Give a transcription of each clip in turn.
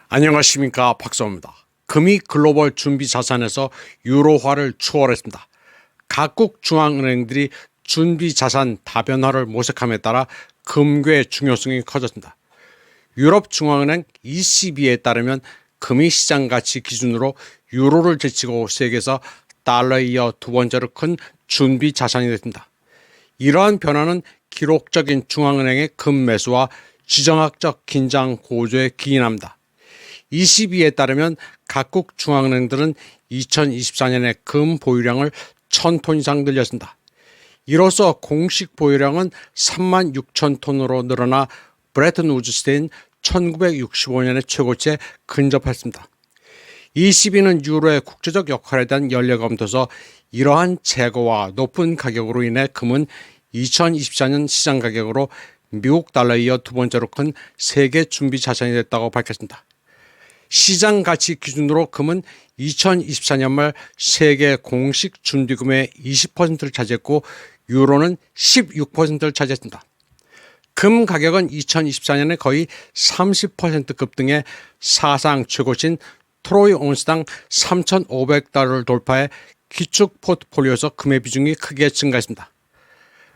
안녕하십니까, 박사입니다. 금이 글로벌 준비 자산에서 유로화를 추월했습니다. 각국 중앙은행들이 준비 자산 다변화를 모색함에 따라 금괴의 중요성이 커졌습니다. 유럽 중앙은행 ECB에 따르면 금이 시장 가치 기준으로 유로를 제치고 세계에서 달러에 이어 두 번째로 큰 준비 자산이 됐습니다. 이러한 변화는 기록적인 중앙은행의 금 매수와 지정학적 긴장 고조에 기인합니다. ECB에 따르면 각국 중앙은행들은 2024년에 금 보유량을 1000톤 이상 늘렸습니다. 이로써 공식 보유량은 36,000톤으로 늘어나 브레튼 우즈 시대인 1965년의 최고치에 근접했습니다. ECB는 유로의 국제적 역할에 대한 연례가 검토서 이러한 재고와 높은 가격으로 인해 금은 2024년 시장 가격으로 미국 달러에 이어 두 번째로 큰 세계 준비 자산이 됐다고 밝혔습니다. 시장 가치 기준으로 금은 2024년 말 세계 공식 준비금의 20%를 차지했고 유로는 16%를 차지했습니다. 금 가격은 2024년에 거의 30% 급등해 사상 최고치인 트로이 온스당 3,500달러를 돌파해 기축 포트폴리오에서 금의 비중이 크게 증가했습니다.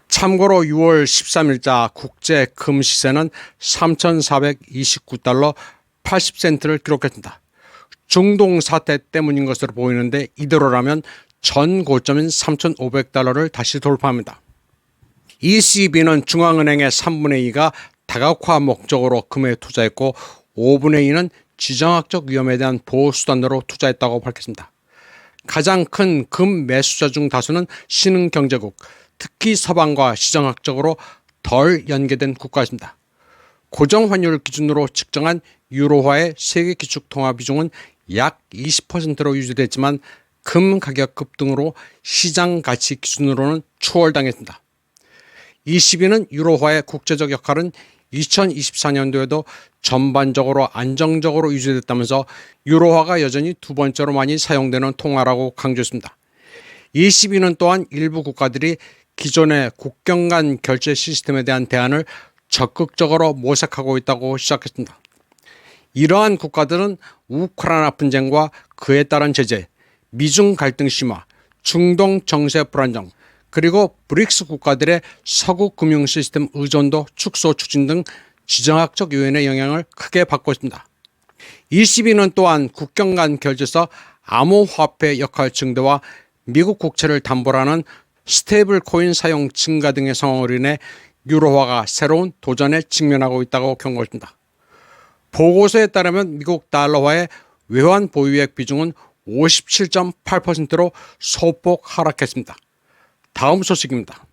참고로 6월 13일자 국제 금 시세는 3,429달러 80센트를 기록했습니다. 중동 사태 때문인 것으로 보이는데 이대로라면 전 고점인 3,500달러를 다시 돌파합니다. ECB는 중앙은행의 3분의 2가 다각화 목적으로 금에 투자했고 5분의 2는 지정학적 위험에 대한 보호수단으로 투자했다고 밝혔습니다. 가장 큰 금 매수자 중 다수는 신흥경제국, 특히 서방과 시정학적으로 덜 연계된 국가입니다. 고정환율 기준으로 측정한 유로화의 세계 기축 통화 비중은 약 20%로 유지됐지만 금 가격 급등으로 시장 가치 기준으로는 추월당했습니다. ECB는 유로화의 국제적 역할은 2024년도에도 전반적으로 안정적으로 유지됐다면서 유로화가 여전히 두 번째로 많이 사용되는 통화라고 강조했습니다. ECB는 또한 일부 국가들이 기존의 국경 간 결제 시스템에 대한 대안을 적극적으로 모색하고 있다고 시작했습니다. 이러한 국가들은 우크라이나 분쟁과 그에 따른 제재, 미중 갈등 심화, 중동 정세 불안정, 그리고 브릭스 국가들의 서구 금융 시스템 의존도 축소 추진 등 지정학적 요인의 영향을 크게 받고 있습니다. ECB는 또한 국경 간 결제서 암호화폐 역할 증대와 미국 국채를 담보로 하는 스테이블 코인 사용 증가 등의 상황으로 인해 유로화가 새로운 도전에 직면하고 있다고 경고했습니다. 보고서에 따르면 미국 달러화의 외환 보유액 비중은 57.8%로 소폭 하락했습니다. 다음 소식입니다.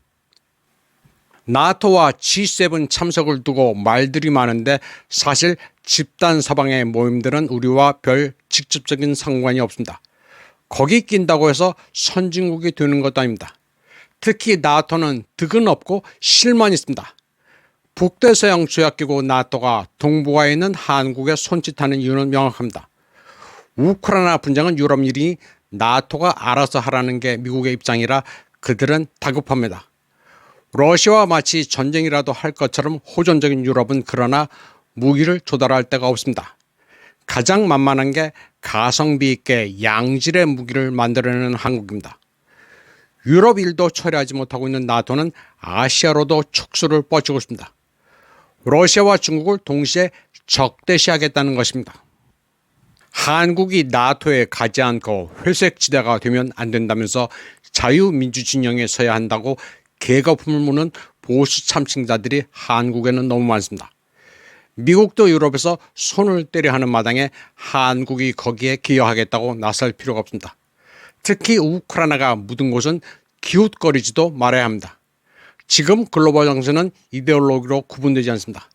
나토와 G7 참석을 두고 말들이 많은데 사실 집단 서방의 모임들은 우리와 별 직접적인 상관이 없습니다. 거기 낀다고 해서 선진국이 되는 것도 아닙니다. 특히 나토는 득은 없고 실만 있습니다. 북대서양 조약기구 나토가 동북아에 있는 한국에 손짓하는 이유는 명확합니다. 우크라이나 분쟁은 유럽 일이니 나토가 알아서 하라는 게 미국의 입장이라 그들은 다급합니다. 러시아와 마치 전쟁이라도 할 것처럼 호전적인 유럽은 그러나 무기를 조달할 데가 없습니다. 가장 만만한 게 가성비 있게 양질의 무기를 만들어내는 한국입니다. 유럽 일도 처리하지 못하고 있는 나토는 아시아로도 촉수를 뻗치고 있습니다. 러시아와 중국을 동시에 적대시하겠다는 것입니다. 한국이 나토에 가지 않고 회색지대가 되면 안 된다면서 자유민주 진영에 서야 한다고 계거품을 무는 보수 참칭자들이 한국에는 너무 많습니다. 미국도 유럽에서 손을 떼려 하는 마당에 한국이 거기에 기여하겠다고 나설 필요가 없습니다. 특히 우크라이나가 묻은 곳은 기웃거리지도 말아야 합니다. 지금 글로벌 정세는 이데올로기로 구분되지 않습니다.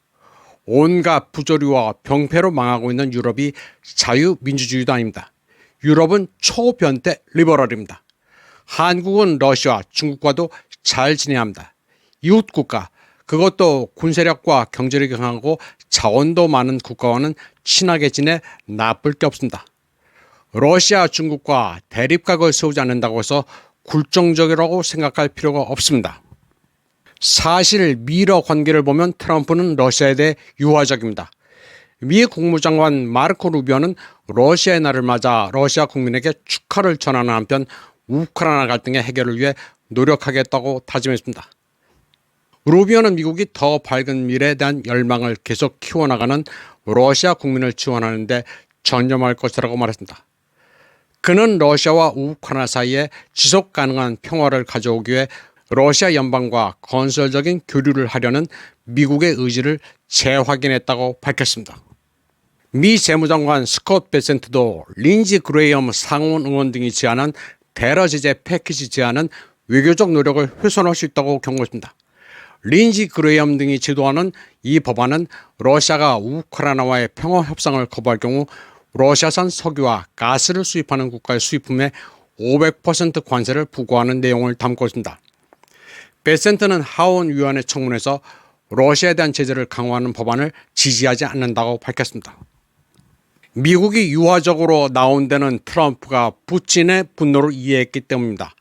온갖 부조리와 병폐로 망하고 있는 유럽이 자유민주주의도 아닙니다. 유럽은 초변태 리버럴입니다. 한국은 러시아, 중국과도 잘 지내야 합니다. 이웃국가, 그것도 군세력과 경제력이 강하고 자원도 많은 국가와는 친하게 지내 나쁠 게 없습니다. 러시아, 중국과 대립각을 세우지 않는다고 해서 굴종적이라고 생각할 필요가 없습니다. 사실 미러 관계를 보면 트럼프는 러시아에 대해 유화적입니다. 미 국무장관 마르코 루비오는 러시아의 날을 맞아 러시아 국민에게 축하를 전하는 한편 우크라이나 갈등의 해결을 위해 노력하겠다고 다짐했습니다. 루비오는 미국이 더 밝은 미래에 대한 열망을 계속 키워나가는 러시아 국민을 지원하는 데 전념할 것이라고 말했습니다. 그는 러시아와 우크라이나 사이에 지속 가능한 평화를 가져오기 위해 러시아 연방과 건설적인 교류를 하려는 미국의 의지를 재확인했다고 밝혔습니다. 미 재무장관 스콧 베센트도 린지 그레이엄 상원 의원 등이 제안한 대러 제재 패키지 제안은 외교적 노력을 훼손할 수 있다고 경고했습니다. 린지 그레이엄 등이 주도하는 이 법안은 러시아가 우크라이나와의 평화 협상을 거부할 경우 러시아산 석유와 가스를 수입하는 국가의 수입품에 500% 관세를 부과하는 내용을 담고 있습니다. 베센트는 하원위원회 청문회에서 러시아에 대한 제재를 강화하는 법안을 지지하지 않는다고 밝혔습니다. 미국이 유화적으로 나온 데는 트럼프가 푸틴의 분노를 이해했기 때문입니다.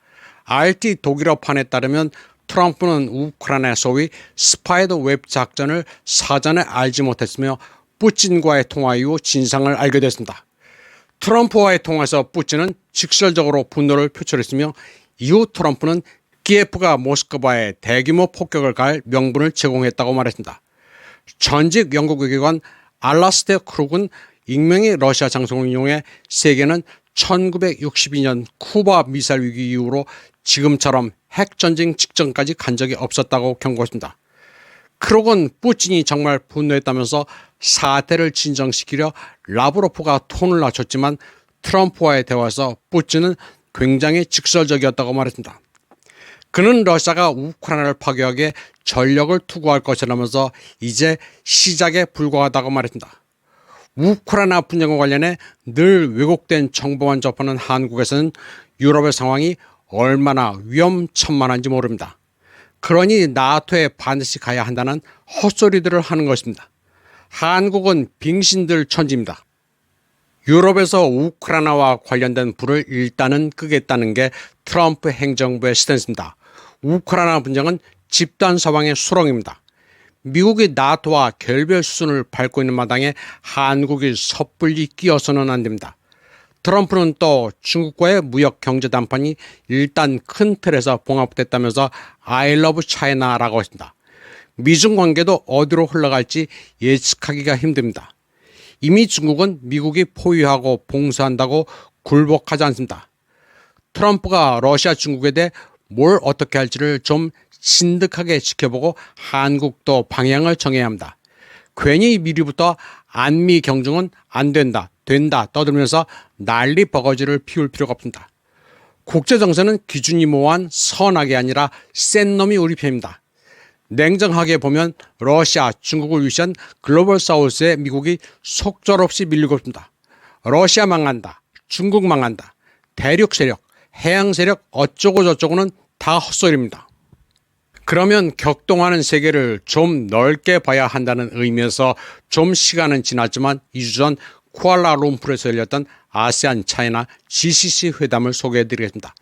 RT 독일어판에 따르면 트럼프는 우크라이나 소위 스파이더 웹 작전을 사전에 알지 못했으며 푸틴과의 통화 이후 진상을 알게 됐습니다. 트럼프와의 통화에서 푸틴은 직설적으로 분노를 표출했으며 이후 트럼프는 키예프가 모스크바에 대규모 폭격을 가할 명분을 제공했다고 말했습니다. 전직 영국 외교관 알라스테어 크룩은 익명의 러시아 장성을 이용해 세계는 1962년 쿠바 미사일 위기 이후로 지금처럼 핵전쟁 직전까지 간 적이 없었다고 경고했습니다. 크룩은 푸틴이 정말 분노했다면서 사태를 진정시키려 라브로프가 톤을 낮췄지만 트럼프와의 대화에서 푸틴은 굉장히 직설적이었다고 말했습니다. 그는 러시아가 우크라이나를 파괴하기에 전력을 투구할 것이라면서 이제 시작에 불과하다고 말했습니다. 우크라이나 분쟁과 관련해 늘 왜곡된 정보만 접하는 한국에서는 유럽의 상황이 얼마나 위험천만한지 모릅니다. 그러니 나토에 반드시 가야 한다는 헛소리들을 하는 것입니다. 한국은 빙신들 천지입니다. 유럽에서 우크라이나와 관련된 불을 일단은 끄겠다는 게 트럼프 행정부의 스탠스입니다. 우크라이나 분쟁은 집단 서방의 수렁입니다. 미국이 나토와 결별 수순을 밟고 있는 마당에 한국이 섣불리 끼어서는 안 됩니다. 트럼프는 또 중국과의 무역 경제 담판이 일단 큰 틀에서 봉합됐다면서 I love China라고 했습니다. 미중 관계도 어디로 흘러갈지 예측하기가 힘듭니다. 이미 중국은 미국이 포위하고 봉쇄한다고 굴복하지 않습니다. 트럼프가 러시아 중국에 대해 뭘 어떻게 할지를 좀 진득하게 지켜보고 한국도 방향을 정해야 합니다. 괜히 미리부터 안미 경중은 안 된다, 된다 떠들면서 난리 버거지를 피울 필요가 없습니다. 국제정세는 기준이 모호한 선악이 아니라 센 놈이 우리 편입니다. 냉정하게 보면 러시아, 중국을 위시한 글로벌 사우스에 미국이 속절없이 밀리고 있습니다. 러시아 망한다, 중국 망한다, 대륙 세력, 해양 세력 어쩌고 저쩌고는 다 헛소리입니다. 그러면 격동하는 세계를 좀 넓게 봐야 한다는 의미에서 좀 시간은 지났지만 2주 전 쿠알라룸푸르에서 열렸던 아세안 차이나 GCC 회담을 소개해드리겠습니다.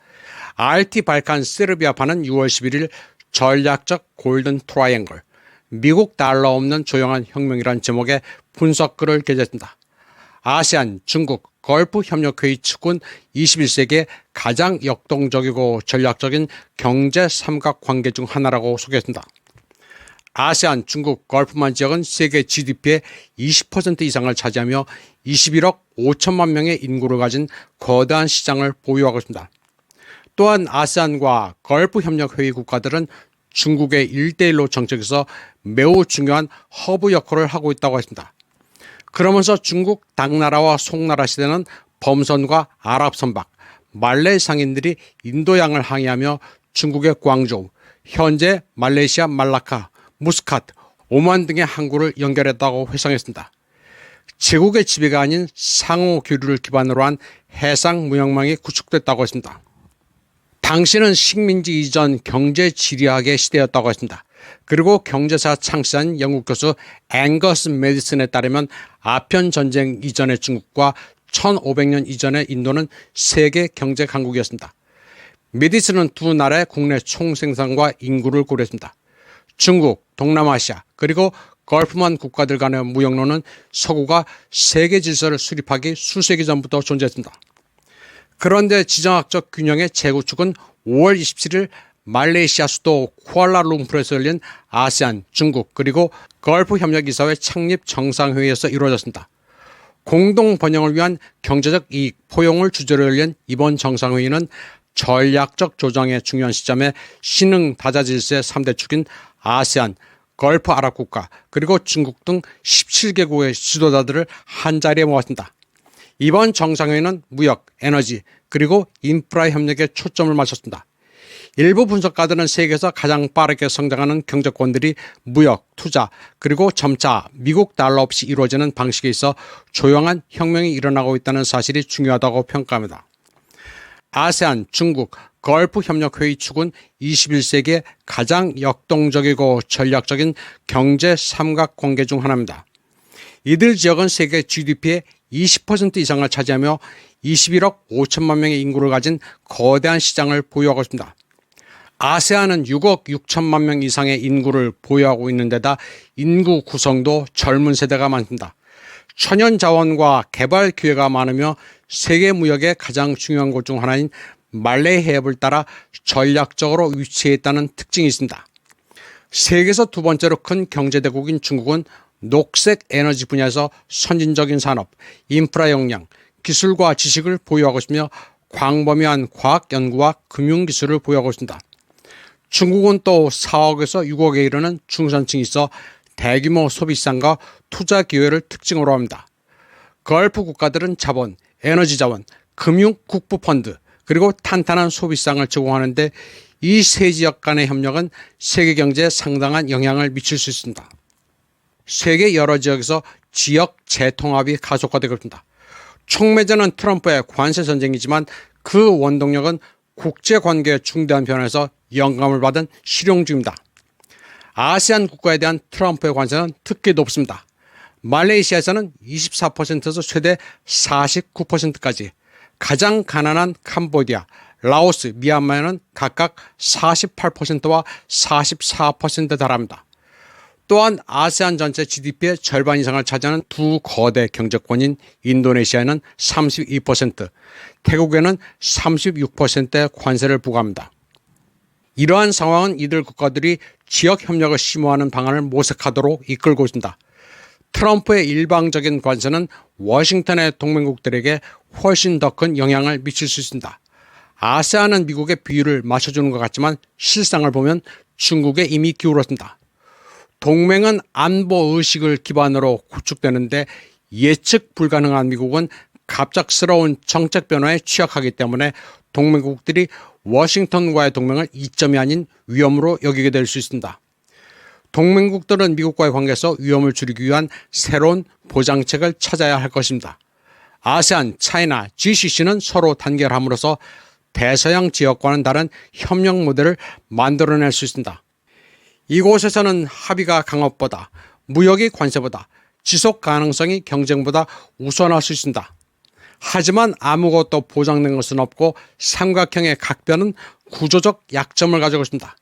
RT 발칸 세르비아판은 6월 11일 전략적 골든 트라이앵글, 미국 달러 없는 조용한 혁명이란 제목의 분석글을 게재했습니다. 아세안, 중국, 걸프 협력회의 측은 21세기의 가장 역동적이고 전략적인 경제 삼각관계 중 하나라고 소개했습니다. 아세안, 중국, 걸프만 지역은 세계 GDP의 20% 이상을 차지하며 21억 5천만 명의 인구를 가진 거대한 시장을 보유하고 있습니다. 또한 아세안과 걸프 협력회의 국가들은 중국의 1대1로 정책에서 매우 중요한 허브 역할을 하고 있다고 했습니다. 그러면서 중국 당나라와 송나라 시대는 범선과 아랍 선박, 말레이 상인들이 인도양을 항해하며 중국의 광저우, 현재 말레이시아 말라카, 무스카트, 오만 등의 항구를 연결했다고 회상했습니다. 제국의 지배가 아닌 상호 교류를 기반으로 한 해상 무역망이 구축됐다고 했습니다. 당시는 식민지 이전 경제 지리학의 시대였다고 했습니다. 그리고 경제사 창시한 영국 교수 앵거스 메디슨에 따르면 아편 전쟁 이전의 중국과 1500년 이전의 인도는 세계 경제 강국이었습니다. 메디슨은 두 나라의 국내 총생산과 인구를 고려했습니다. 중국, 동남아시아, 그리고 걸프만 국가들 간의 무역로는 서구가 세계 질서를 수립하기 수세기 전부터 존재했습니다. 그런데 지정학적 균형의 재구축은 5월 27일 말레이시아 수도 쿠알라룸푸르에서 열린 아세안, 중국 그리고 걸프협력이사회 창립 정상회의에서 이루어졌습니다. 공동 번영을 위한 경제적 이익, 포용을 주제로 열린 이번 정상회의는 전략적 조정의 중요한 시점에 신흥 다자 질서의 3대 축인 아세안, 걸프 아랍 국가 그리고 중국 등 17개국의 지도자들을 한자리에 모았습니다. 이번 정상회의는 무역, 에너지 그리고 인프라 협력에 초점을 맞췄습니다. 일부 분석가들은 세계에서 가장 빠르게 성장하는 경제권들이 무역, 투자 그리고 점차 미국 달러 없이 이루어지는 방식에 있어 조용한 혁명이 일어나고 있다는 사실이 중요하다고 평가합니다. 아세안, 중국, 걸프 협력회의 축은 21세기의 가장 역동적이고 전략적인 경제 삼각관계 중 하나입니다. 이들 지역은 세계 GDP의 20% 이상을 차지하며 21억 5천만 명의 인구를 가진 거대한 시장을 보유하고 있습니다. 아세안은 6억 6천만 명 이상의 인구를 보유하고 있는 데다 인구 구성도 젊은 세대가 많습니다. 천연 자원과 개발 기회가 많으며 세계 무역의 가장 중요한 곳 중 하나인 말레이 해협을 따라 전략적으로 위치해 있다는 특징이 있습니다. 세계에서 두 번째로 큰 경제대국인 중국은 녹색 에너지 분야에서 선진적인 산업, 인프라 역량, 기술과 지식을 보유하고 있으며 광범위한 과학 연구와 금융기술을 보유하고 있습니다. 중국은 또 4억에서 6억에 이르는 중산층이 있어 대규모 소비시장과 투자 기회를 특징으로 합니다. 걸프 국가들은 자본, 에너지 자원, 금융, 국부 펀드, 그리고 탄탄한 소비시장을 제공하는데 이 세 지역 간의 협력은 세계 경제에 상당한 영향을 미칠 수 있습니다. 세계 여러 지역에서 지역 재통합이 가속화되고 있습니다. 촉매제는 트럼프의 관세 전쟁이지만 그 원동력은 국제관계의 중대한 변화에서 영감을 받은 실용주의입니다. 아세안 국가에 대한 트럼프의 관세는 특히 높습니다. 말레이시아에서는 24%에서 최대 49%까지, 가장 가난한 캄보디아, 라오스, 미얀마에는 각각 48%와 44%에 달합니다. 또한 아세안 전체 GDP의 절반 이상을 차지하는 두 거대 경제권인 인도네시아에는 32%, 태국에는 36%의 관세를 부과합니다. 이러한 상황은 이들 국가들이 지역 협력을 심화하는 방안을 모색하도록 이끌고 있습니다. 트럼프의 일방적인 관세는 워싱턴의 동맹국들에게 훨씬 더 큰 영향을 미칠 수 있습니다. 아세안은 미국의 비율을 맞춰주는 것 같지만 실상을 보면 중국에 이미 기울었습니다. 동맹은 안보 의식을 기반으로 구축되는데 예측 불가능한 미국은 갑작스러운 정책 변화에 취약하기 때문에 동맹국들이 워싱턴과의 동맹을 이점이 아닌 위험으로 여기게 될 수 있습니다. 동맹국들은 미국과의 관계에서 위험을 줄이기 위한 새로운 보장책을 찾아야 할 것입니다. 아세안, 차이나, GCC는 서로 단결함으로써 대서양 지역과는 다른 협력 모델을 만들어낼 수 있습니다. 이곳에서는 합의가 강압보다, 무역이 관세보다, 지속 가능성이 경쟁보다 우선할 수 있습니다. 하지만 아무것도 보장된 것은 없고 삼각형의 각변은 구조적 약점을 가지고 있습니다.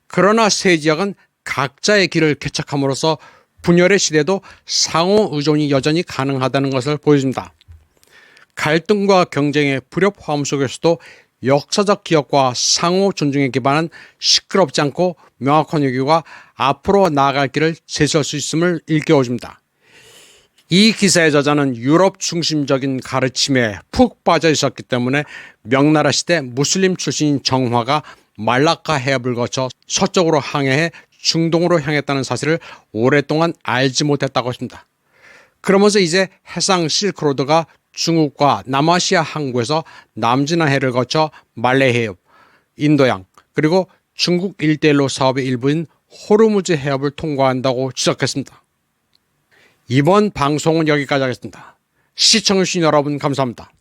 그러나 세 지역은 각자의 길을 개척함으로써 분열의 시대도 상호 의존이 여전히 가능하다는 것을 보여줍니다. 갈등과 경쟁의 불협 화음 속에서도 역사적 기억과 상호 존중에 기반한 시끄럽지 않고 명확한 외교가 앞으로 나아갈 길을 제시할 수 있음을 일깨워줍니다. 이 기사의 저자는 유럽 중심적인 가르침에 푹 빠져 있었기 때문에 명나라 시대 무슬림 출신인 정화가 말라카 해협을 거쳐 서쪽으로 항해해 중동으로 향했다는 사실을 오랫동안 알지 못했다고 했습니다. 그러면서 이제 해상 실크로드가 중국과 남아시아 항구에서 남진해해를 거쳐 말레이 해협, 인도양, 그리고 중국 일대일로 사업의 일부인 호르무즈 해협을 통과한다고 지적했습니다. 이번 방송은 여기까지 하겠습니다. 시청해주신 여러분 감사합니다.